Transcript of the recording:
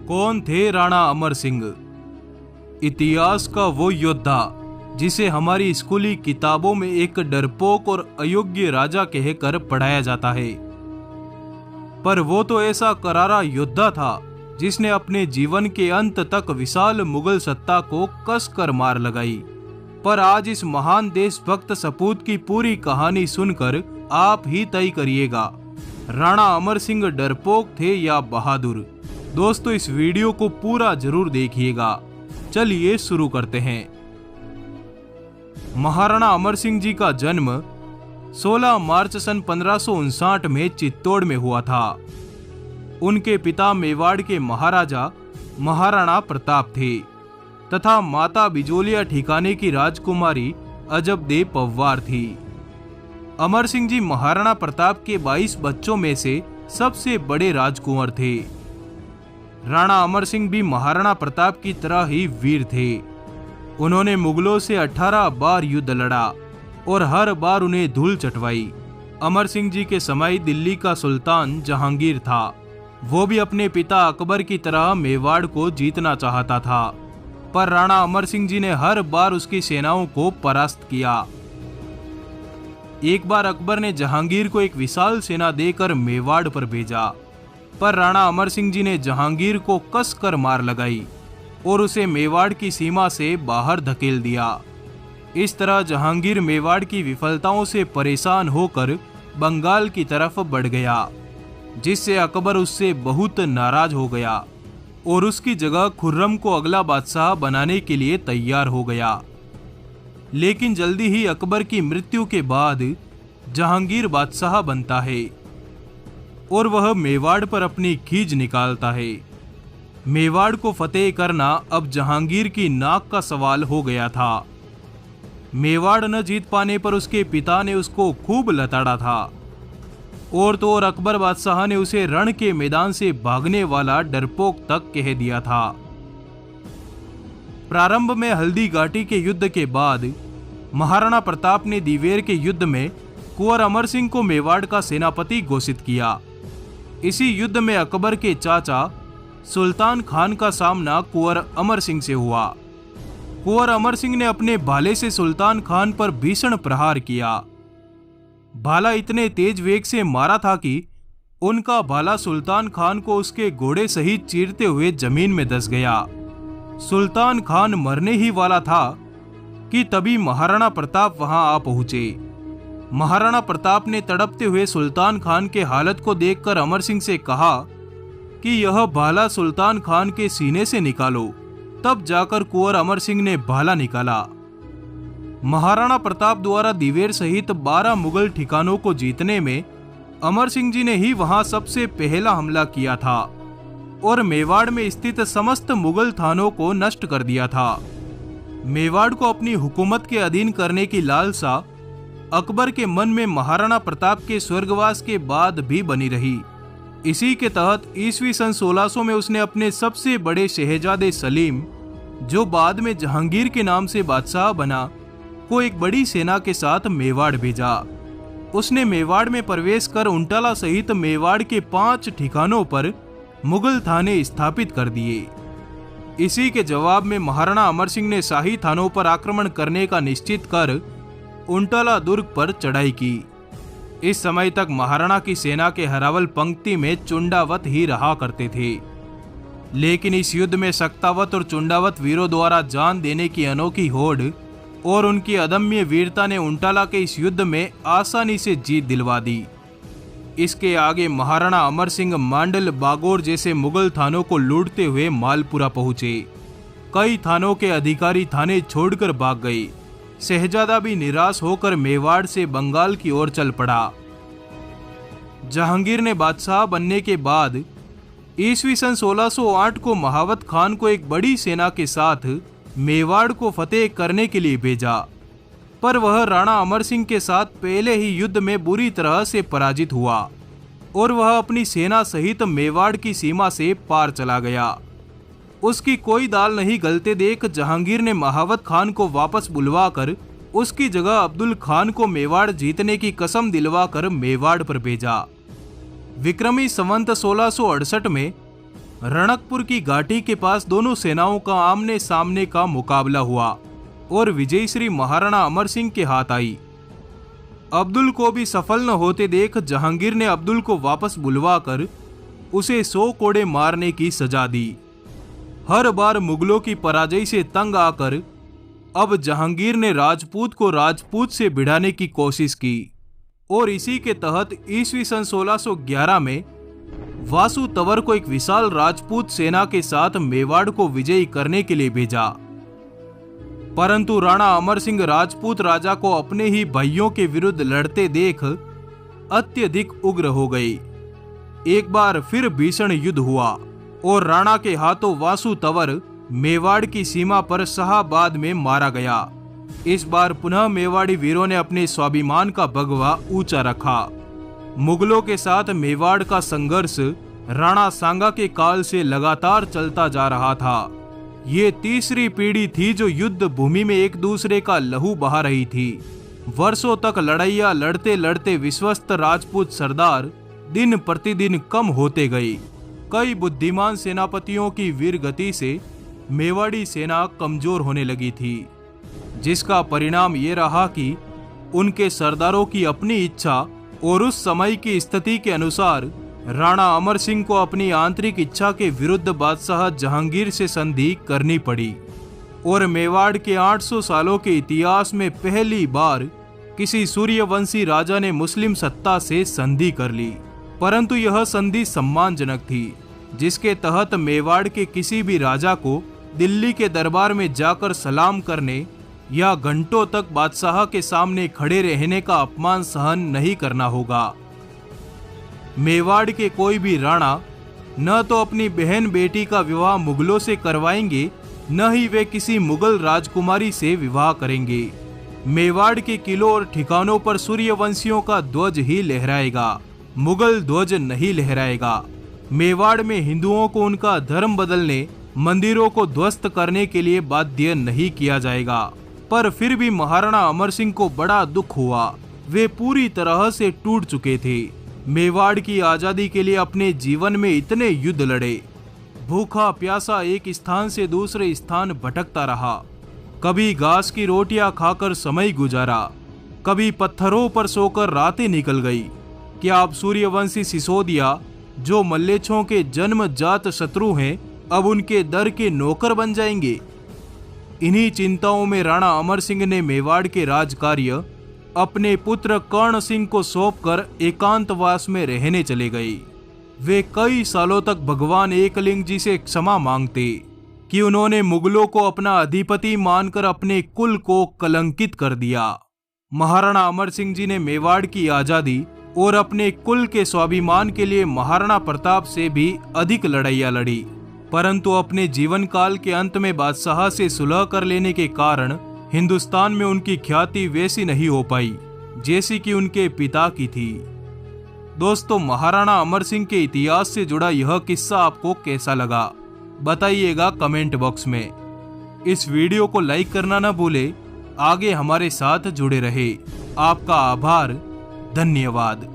कौन थे राणा अमर सिंह? इतिहास का वो योद्धा जिसे हमारी स्कूली किताबों में एक डरपोक और अयोग्य राजा कहकर पढ़ाया जाता है। पर वो तो ऐसा करारा योद्धा था जिसने अपने जीवन के अंत तक विशाल मुगल सत्ता को कसकर मार लगाई। पर आज इस महान देशभक्त सपूत की पूरी कहानी सुनकर आप ही तय करिएगा, राणा अमर सिंह डरपोक थे या बहादुर। दोस्तों, इस वीडियो को पूरा जरूर देखिएगा। चलिए शुरू करते हैं। महाराणा अमर सिंह जी का जन्म 16 मार्च सन 1559 में चित्तौड़ में हुआ था। उनके पिता मेवाड़ के महाराजा महाराणा प्रताप थे तथा माता बिजोलिया ठिकाने की राजकुमारी अजबदेव पव्वार थी। अमर सिंह जी महाराणा प्रताप के 22 बच्चों में से सबसे बड़े राजकुंवर थे। राणा अमर सिंह भी महाराणा प्रताप की तरह ही वीर थे। उन्होंने मुगलों से 18 बार युद्ध लड़ा और हर बार उन्हें धूल चटवाई। अमर सिंह जी के समय दिल्ली का सुल्तान जहांगीर था। वो भी अपने पिता अकबर की तरह मेवाड़ को जीतना चाहता था, पर राणा अमर सिंह जी ने हर बार उसकी सेनाओं को परास्त किया। एक बार अकबर ने जहांगीर को एक विशाल सेना देकर मेवाड़ पर भेजा, पर राणा अमर सिंह जी ने जहांगीर को कसकर मार लगाई और उसे मेवाड़ की सीमा से बाहर धकेल दिया। इस तरह जहांगीर मेवाड़ की विफलताओं से परेशान होकर बंगाल की तरफ बढ़ गया, जिससे अकबर उससे बहुत नाराज हो गया और उसकी जगह खुर्रम को अगला बादशाह बनाने के लिए तैयार हो गया। लेकिन जल्दी ही अकबर की मृत्यु के बाद जहांगीर बादशाह बनता है और वह मेवाड़ पर अपनी खींच निकालता है। मेवाड़ को फतेह करना अब जहांगीर की नाक का सवाल हो गया था। मेवाड़ न जीत पाने पर उसके पिता ने उसको खूब लताड़ा था और तो और अकबर बादशाह ने उसे रण के मैदान से भागने वाला डरपोक तक कह दिया था। प्रारंभ में हल्दी घाटी के युद्ध के बाद महाराणा प्रताप ने दिवेर के युद्ध में कुंवर अमर सिंह को मेवाड़ का सेनापति घोषित किया। इसी युद्ध में अकबर के चाचा सुल्तान खान का सामना कुंवर अमर सिंह से हुआ। कुंवर अमर सिंह ने अपने भाले से सुल्तान खान पर भीषण प्रहार किया। भाला इतने तेज वेग से मारा था कि उनका भाला सुल्तान खान को उसके घोड़े सहित चीरते हुए जमीन में धंस गया। सुल्तान खान मरने ही वाला था कि तभी महाराणा प्रताप वहां आ पहुंचे। महाराणा प्रताप ने तड़पते हुए सुल्तान खान के हालत को देखकर अमर सिंह से कहा कि यह भाला सुल्तान खान के सीने से निकालो। तब जाकर कुंवर अमर सिंह ने भाला निकाला। महाराणा प्रताप द्वारा दिवेर सहित 12 मुगल ठिकानों को जीतने में अमर सिंह जी ने ही वहां सबसे पहला हमला किया था और मेवाड़ में स्थित समस्त मुगल थानों को नष्ट कर दिया था। मेवाड़ को अपनी हुकूमत के अधीन करने की लालसा अकबर के मन में महाराणा प्रताप के स्वर्गवास के बाद भी बनी रही। इसी के तहत ईस्वी सन 1600 में उसने अपने सबसे बड़े शहजादे सलीम, जो बाद में जहांगीर के नाम से बादशाह बना, को एक बड़ी सेना के साथ मेवाड़ भेजा। उसने मेवाड़ में प्रवेश कर उंटाला सहित मेवाड़ के 5 ठिकानों पर मुगल थाने स्थापित कर दिए। इसी के जवाब में महाराणा अमर सिंह ने शाही थानों पर आक्रमण करने का निश्चित कर उंटाला दुर्ग पर चढ़ाई की। इस समय तक महाराणा की सेना के हरावल पंक्ति में चुंडावत ही रहा करते थे, लेकिन इस युद्ध में सक्तावत और चुंडावत वीरों द्वारा जान देने की अनोखी होड़ और उनकी अदम्य वीरता ने उंटाला के इस युद्ध में आसानी से जीत दिलवा दी। इसके आगे महाराणा अमर सिंह मांडल, बागोर जैसे मुगल थानों को लूटते हुए मालपुरा पहुंचे। कई थानों के अधिकारी थाने छोड़कर भाग गए। शहजादा भी निराश होकर मेवाड़ से बंगाल की ओर चल पड़ा। जहांगीर ने बादशाह बनने के बाद ईस्वी सन 1608 को महावत खान को एक बड़ी सेना के साथ मेवाड़ को फतेह करने के लिए भेजा, पर वह राणा अमर सिंह के साथ पहले ही युद्ध में बुरी तरह से पराजित हुआ और वह अपनी सेना सहित मेवाड़ की सीमा से पार चला गया। उसकी कोई दाल नहीं गलते देख जहांगीर ने महावत खान को वापस बुलवाकर उसकी जगह अब्दुल खान को मेवाड़ जीतने की कसम दिलवाकर मेवाड़ पर भेजा। विक्रमी संवत 1668 में रणकपुर की घाटी के पास दोनों सेनाओं का आमने सामने का मुकाबला हुआ और विजयश्री महाराणा अमर सिंह के हाथ आई। अब्दुल को भी सफल न होते देख जहांगीर ने अब्दुल को वापस बुलवाकर उसे 100 कोड़े मारने की सजा दी। हर बार मुगलों की पराजय से तंग आकर अब जहांगीर ने राजपूत को राजपूत से भिड़ाने की कोशिश की और इसी के तहत ईस्वी सन 1611 में वासु तंवर को एक विशाल राजपूत सेना के साथ मेवाड़ को विजयी करने के लिए भेजा। परंतु राणा अमर सिंह राजपूत राजा को अपने ही भाइयों के विरुद्ध लड़ते देख अत्यधिक उग्र हो गए। एक बार फिर भीषण युद्ध हुआ और राणा के हाथों वासु तंवर मेवाड़ की सीमा पर शाहाबाद में मारा गया। इस बार पुनः मेवाड़ी वीरों ने अपने स्वाभिमान का भगवा ऊंचा रखा। मुगलों के साथ मेवाड़ का संघर्ष राणा सांगा के काल से लगातार चलता जा रहा था। ये तीसरी पीढ़ी थी जो युद्ध भूमि में एक दूसरे का लहू बहा रही थी। वर्षों तक लड़ाइयां लड़ते लड़ते विश्वस्त राजपूत सरदार दिन प्रतिदिन कम होते गए। कई बुद्धिमान सेनापतियों की वीर गति से मेवाड़ी सेना कमजोर होने लगी थी, जिसका परिणाम ये रहा कि उनके सरदारों की अपनी इच्छा और उस समय की स्थिति के अनुसार राणा अमर सिंह को अपनी आंतरिक इच्छा के विरुद्ध बादशाह जहांगीर से संधि करनी पड़ी और मेवाड़ के 800 सालों के इतिहास में पहली बार किसी सूर्यवंशी राजा ने मुस्लिम सत्ता से संधि कर ली। परंतु यह संधि सम्मानजनक थी, जिसके तहत मेवाड़ के किसी भी राजा को दिल्ली के दरबार में जाकर सलाम करने या घंटों तक बादशाह के सामने खड़े रहने का अपमान सहन नहीं करना होगा। मेवाड़ के कोई भी राणा न तो अपनी बहन बेटी का विवाह मुगलों से करवाएंगे, न ही वे किसी मुगल राजकुमारी से विवाह करेंगे। मेवाड़ के किलों और ठिकानों पर सूर्यवंशियों का ध्वज ही लहराएगा, मुगल ध्वज नहीं लहराएगा। मेवाड़ में हिंदुओं को उनका धर्म बदलने, मंदिरों को ध्वस्त करने के लिए बाध्य नहीं किया जाएगा। पर फिर भी महाराणा अमर सिंह को बड़ा दुख हुआ। वे पूरी तरह से टूट चुके थे। मेवाड़ की आजादी के लिए अपने जीवन में इतने युद्ध लड़े, भूखा प्यासा एक स्थान से दूसरे स्थान भटकता रहा। कभी घास की रोटियां खाकर समय गुजारा, कभी पत्थरों पर सोकर रातें निकल गई। क्या अब सूर्यवंशी सिसोदिया, जो मल्लेच्छों के जन्मजात शत्रु हैं, अब उनके दर के नौकर बन जाएंगे? इन्हीं चिंताओं में राणा अमर सिंह ने मेवाड़ के राज कार्य अपने पुत्र कर्ण सिंह को सौंपकर एकांतवास में रहने चले गए। वे कई सालों तक भगवान एकलिंग जी से क्षमा मांगते कि उन्होंने मुगलों को अपना अधिपति मानकर अपने कुल को कलंकित कर दिया। महाराणा अमर सिंह जी ने मेवाड़ की आजादी और अपने कुल के स्वाभिमान के लिए महाराणा प्रताप से भी अधिक लड़ाइयां लड़ी, परंतु अपने जीवन काल के अंत में बादशाह से सुलह कर लेने के कारण हिंदुस्तान में उनकी ख्याति वैसी नहीं हो पाई जैसी कि उनके पिता की थी। दोस्तों, महाराणा अमर सिंह के इतिहास से जुड़ा यह किस्सा आपको कैसा लगा बताइएगा कमेंट बॉक्स में। इस वीडियो को लाइक करना ना भूले। आगे हमारे साथ जुड़े रहे। आपका आभार, धन्यवाद।